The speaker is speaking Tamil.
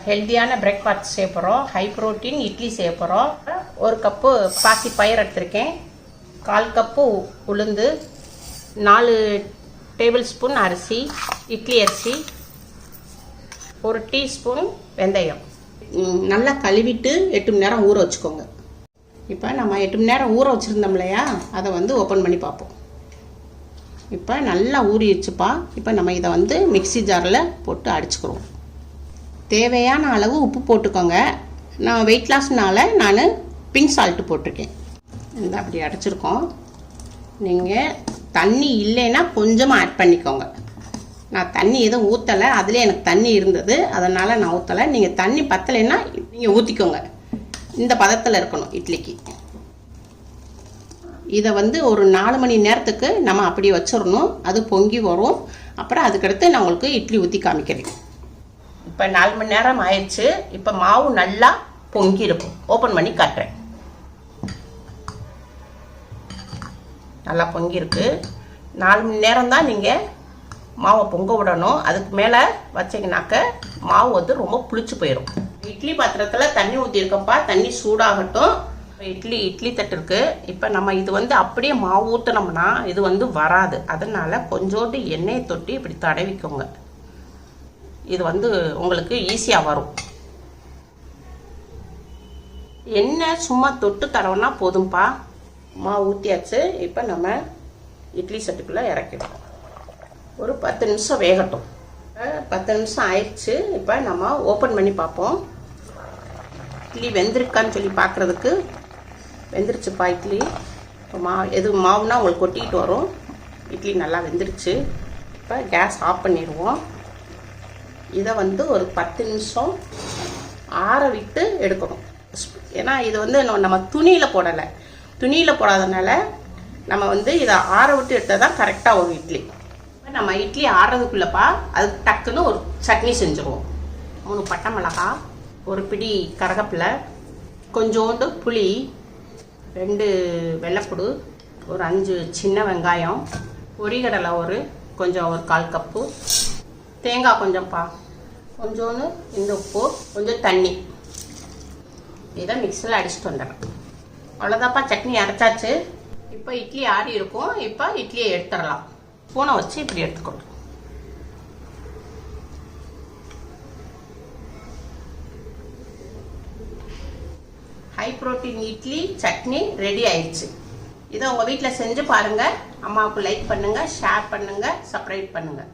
ஹெல்த்தியான பிரேக்ஃபாஸ்ட் செய்ய போகிறோம். ஹை ப்ரோட்டீன் இட்லி செய்ய போகிறோம். 1 கப்பு பாசி பயிர் எடுத்திருக்கேன், 1/4 கப்பு உளுந்து, 4 டேபிள் ஸ்பூன் அரிசி, இட்லி அரிசி, 1 டீஸ்பூன் வெந்தயம். நல்லா கழுவிட்டு 8 மணி நேரம் ஊற வச்சுக்கோங்க. இப்போ நம்ம 8 மணி நேரம் ஊற வச்சுருந்தோம் இல்லையா, அதை ஓப்பன் பண்ணி பார்ப்போம். இப்போ நல்லா ஊறிடுச்சுப்பா. இப்போ நம்ம இதை மிக்ஸி ஜாரில் போட்டு அடிச்சுக்கிறோம். தேவையான அளவு உப்பு போட்டுக்கோங்க. நான் வெயிட் லாஸ்னால நான் பிங்க் சால்ட்டு போட்டிருக்கேன். இந்த அப்படி அடைச்சிருக்கோம். நீங்கள் தண்ணி இல்லைன்னா கொஞ்சமாக ஆட் பண்ணிக்கோங்க. நான் தண்ணி எதுவும் ஊற்றலை, அதிலே எனக்கு தண்ணி இருந்தது, அதனால் நான் ஊற்றலை. நீங்கள் தண்ணி பத்தலைன்னா நீங்கள் ஊற்றிக்கோங்க. இந்த பதத்தில் இருக்கணும் இட்லிக்கு. இதை ஒரு 4 மணி நேரத்துக்கு நம்ம அப்படி வச்சிடணும். அது பொங்கி வரும். அப்புறம் அதுக்கடுத்து நான் உங்களுக்கு இட்லி ஊற்றி காமிக்கிறேன். இப்போ 4 மணி நேரம் ஆயிடுச்சு. இப்போ மாவு நல்லா பொங்கி இருக்கும். ஓப்பன் பண்ணி காட்டுறேன். நல்லா பொங்கி இருக்கு. 4 மணி நேரம் தான் நீங்கள் மாவை பொங்க விடணும். அதுக்கு மேலே வச்சிங்கனாக்க மாவு ரொம்ப புளிச்சு போயிடும். இட்லி பாத்திரத்தில் தண்ணி ஊற்றிருக்கப்பா. தண்ணி சூடாகட்டும். இட்லி தட்டு இருக்கு. இப்போ நம்ம இது அப்படியே மாவு ஊற்றினோம்னா இது வராது. அதனால கொஞ்சோண்டு எண்ணெயை தொட்டி இப்படி தடவிக்கோங்க. இது உங்களுக்கு ஈஸியாக வரும். எண்ணெய் சும்மா தொட்டு தடவைனா போதும்பா. மாவு ஊற்றியாச்சு. இப்போ நம்ம இட்லி சட்டுக்குள்ளே இறக்கிடுவோம். ஒரு 10 நிமிஷம் வேகட்டும். 10 நிமிஷம் ஆயிடுச்சு. இப்போ நம்ம ஓப்பன் பண்ணி பார்ப்போம். இட்லி வெந்திருக்கான்னு சொல்லி பார்க்குறதுக்கு. வெந்துருச்சுப்பா இட்லி. இப்போ மாவுனா உங்களுக்கு கொட்டிக்கிட்டு வரும். இட்லி நல்லா வெந்துருச்சு. இப்போ கேஸ் ஆஃப் பண்ணிடுவோம். இதை ஒரு 10 நிமிஷம் ஆற விட்டு எடுக்கணும். ஏன்னா இது நம்ம துணியில் போடலை. துணியில் போடாதனால நம்ம இதை ஆற விட்டு எடுத்தால் தான் கரெக்டாக வரும் இட்லி. நம்ம இட்லி ஆடுறதுக்குள்ளப்பா அதுக்கு டக்குன்னு ஒரு சட்னி செஞ்சுருவோம். 3 பட்டை மிளகாய், 1 பிடி கருவேப்பிலை, கொஞ்சோண்டு புளி, 2 வெள்ளைப்பூடு, ஒரு 5 சின்ன வெங்காயம், பொரிகடலை ஒரு 1/4 கப்பு, தேங்காய் கொஞ்சம்ப்பா, கொஞ்சோண்டு இந்த உப்பு, கொஞ்சம் தண்ணி. இதை மிக்ஸியில் அடிச்சுட்டு வந்துடுறேன். அவ்வளோதான்ப்பா, சட்னி அரைச்சாச்சு. இப்போ இட்லி ஆறி இருக்கும். இப்போ இட்லியை எடுத்துடலாம். ஸ்பூனை வச்சு இப்படி எடுத்துக்கணும். High protein idli chutney ready ஆயிடுச்சு. இதை உங்கள் வீட்டில் செஞ்சு பாருங்கள். அம்மாவுக்கு லைக் பண்ணுங்கள், ஷேர் பண்ணுங்கள், சப்ஸ்கிரைப் பண்ணுங்கள்.